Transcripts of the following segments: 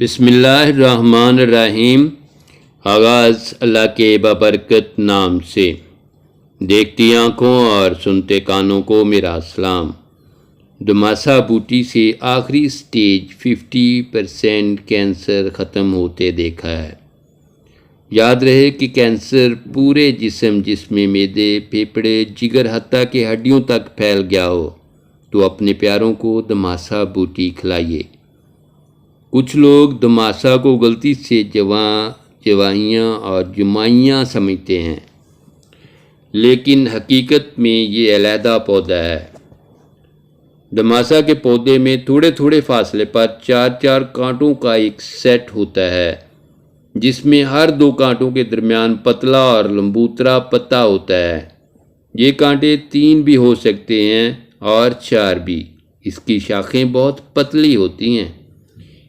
بسم اللہ الرحمن الرحیم۔ آغاز اللہ کے بابرکت نام سے۔ دیکھتی آنکھوں اور سنتے کانوں کو میرا سلام۔ دماسا بوٹی سے آخری سٹیج 50% کینسر ختم ہوتے دیکھا ہے۔ یاد رہے کہ کینسر پورے جس میں معدے، پھیپھڑے، جگر حتیٰ کہ ہڈیوں تک پھیل گیا ہو تو اپنے پیاروں کو دماسا بوٹی کھلائیے۔ کچھ لوگ دماسا کو غلطی سے جوائیاں اور جمائیاں سمجھتے ہیں، لیکن حقیقت میں یہ علیحدہ پودا ہے۔ دماسا کے پودے میں تھوڑے تھوڑے فاصلے پر 4 کانٹوں کا ایک سیٹ ہوتا ہے، جس میں ہر 2 کانٹوں کے درمیان پتلا اور لمبوترا پتا ہوتا ہے۔ یہ کانٹے 3 بھی ہو سکتے ہیں اور 4 بھی۔ اس کی شاخیں بہت پتلی ہوتی ہیں،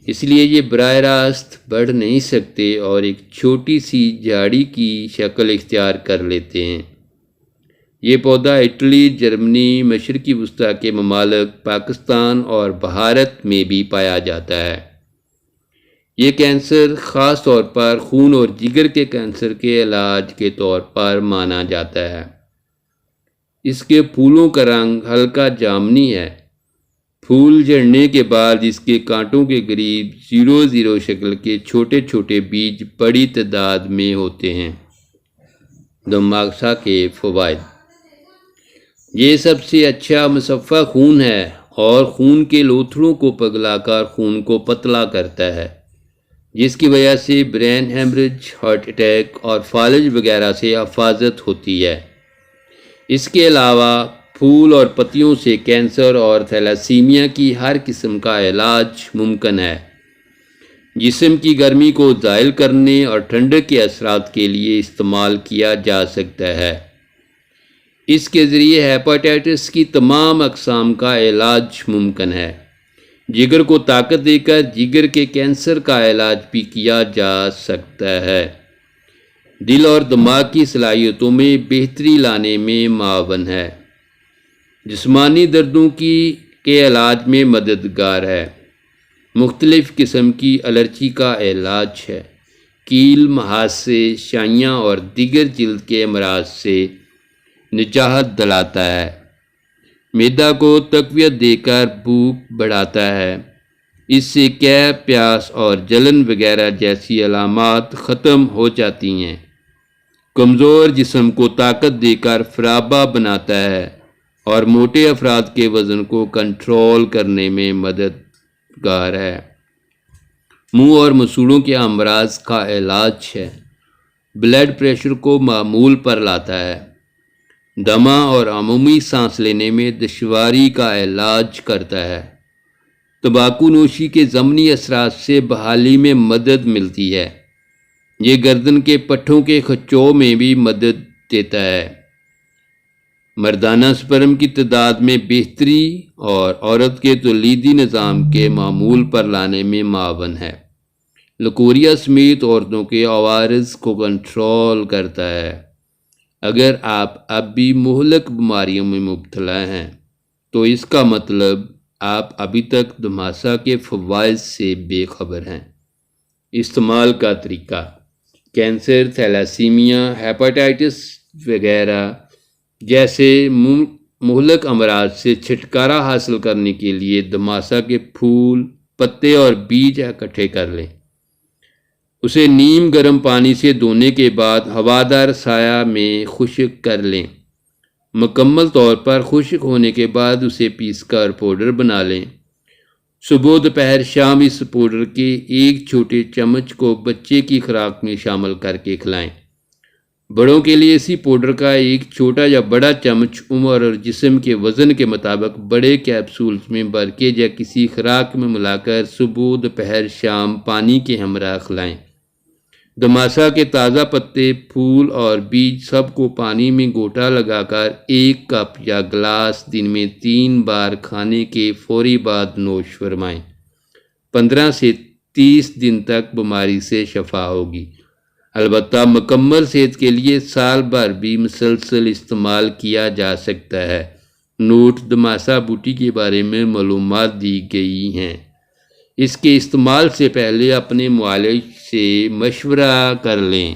اس لیے یہ براہ راست بڑھ نہیں سکتے اور ایک چھوٹی سی جھاڑی کی شکل اختیار کر لیتے ہیں۔ یہ پودا اٹلی، جرمنی، مشرقی وسطیٰ کے ممالک، پاکستان اور بھارت میں بھی پایا جاتا ہے۔ یہ کینسر خاص طور پر خون اور جگر کے کینسر کے علاج کے طور پر مانا جاتا ہے۔ اس کے پھولوں کا رنگ ہلکا جامنی ہے۔ پھول جھڑنے کے بعد اس کے کانٹوں کے قریب 0 شکل کے چھوٹے چھوٹے بیج بڑی تعداد میں ہوتے ہیں۔ دماسا کے فوائد: یہ سب سے اچھا مصفہ خون ہے اور خون کے لوتھڑوں کو پگھلا کر خون کو پتلا کرتا ہے، جس کی وجہ سے برین ہیمریج، ہارٹ اٹیک اور فالج وغیرہ سے حفاظت ہوتی ہے۔ اس کے علاوہ پھول اور پتیوں سے کینسر اور تھیلاسیمیا کی ہر قسم کا علاج ممکن ہے۔ جسم کی گرمی کو زائل کرنے اور ٹھنڈک کے اثرات کے لیے استعمال کیا جا سکتا ہے۔ اس کے ذریعے ہیپاٹائٹس کی تمام اقسام کا علاج ممکن ہے۔ جگر کو طاقت دے کر جگر کے کینسر کا علاج بھی کیا جا سکتا ہے۔ دل اور دماغ کی صلاحیتوں میں بہتری لانے میں معاون ہے۔ جسمانی دردوں کے علاج میں مددگار ہے۔ مختلف قسم کی الرجی کا علاج ہے۔ کیل، مہاسے، شائیاں اور دیگر جلد کے امراض سے نجات دلاتا ہے۔ معدہ کو تقویت دے کر بھوک بڑھاتا ہے۔ اس سے قے، پیاس اور جلن وغیرہ جیسی علامات ختم ہو جاتی ہیں۔ کمزور جسم کو طاقت دے کر فرابہ بناتا ہے اور موٹے افراد کے وزن کو کنٹرول کرنے میں مددگار ہے۔ منہ اور مسوڑھوں کے امراض کا علاج ہے۔ بلڈ پریشر کو معمول پر لاتا ہے۔ دمہ اور عمومی سانس لینے میں دشواری کا علاج کرتا ہے۔ تمباکو نوشی کے ضمنی اثرات سے بحالی میں مدد ملتی ہے۔ یہ گردن کے پٹھوں کے کھچاؤ میں بھی مدد دیتا ہے۔ مردانہ سپرم کی تعداد میں بہتری اور عورت کے تولیدی نظام کے معمول پر لانے میں معاون ہے۔ لکوریا سمیت عورتوں کے عوارض کو کنٹرول کرتا ہے۔ اگر آپ اب بھی مہلک بیماریوں میں مبتلا ہیں تو اس کا مطلب آپ ابھی تک دماسا کے فوائد سے بے خبر ہیں۔ استعمال کا طریقہ: کینسر، تھیلاسیمیا، ہیپاٹائٹس وغیرہ جیسے مہلک امراض سے چھٹکارا حاصل کرنے کے لیے دماسا کے پھول، پتے اور بیج اکٹھے کر لیں۔ اسے نیم گرم پانی سے دھونے کے بعد ہوادار سایہ میں خشک کر لیں۔ مکمل طور پر خشک ہونے کے بعد اسے پیس کر پاؤڈر بنا لیں۔ صبح، دوپہر، شام اس پاؤڈر کے ایک چھوٹے چمچ کو بچے کی خوراک میں شامل کر کے کھلائیں۔ بڑوں کے لیے اسی پاؤڈر کا ایک چھوٹا یا بڑا چمچ عمر اور جسم کے وزن کے مطابق بڑے کیپسولز میں بھر کے یا کسی خوراک میں ملا کر صبح، دوپہر، شام پانی کے ہمراہ کھلائیں۔ دماسا کے تازہ پتے، پھول اور بیج سب کو پانی میں گھونٹا لگا کر 1 کپ یا گلاس دن میں 3 بار کھانے کے فوری بعد نوش فرمائیں۔ 15 سے 30 دن تک بیماری سے شفا ہوگی۔ البتہ مکمل صحت کے لیے سال بھر بھی مسلسل استعمال کیا جا سکتا ہے۔ نوٹ: دماسا بوٹی کے بارے میں معلومات دی گئی ہیں۔ اس کے استعمال سے پہلے اپنے معالج سے مشورہ کر لیں۔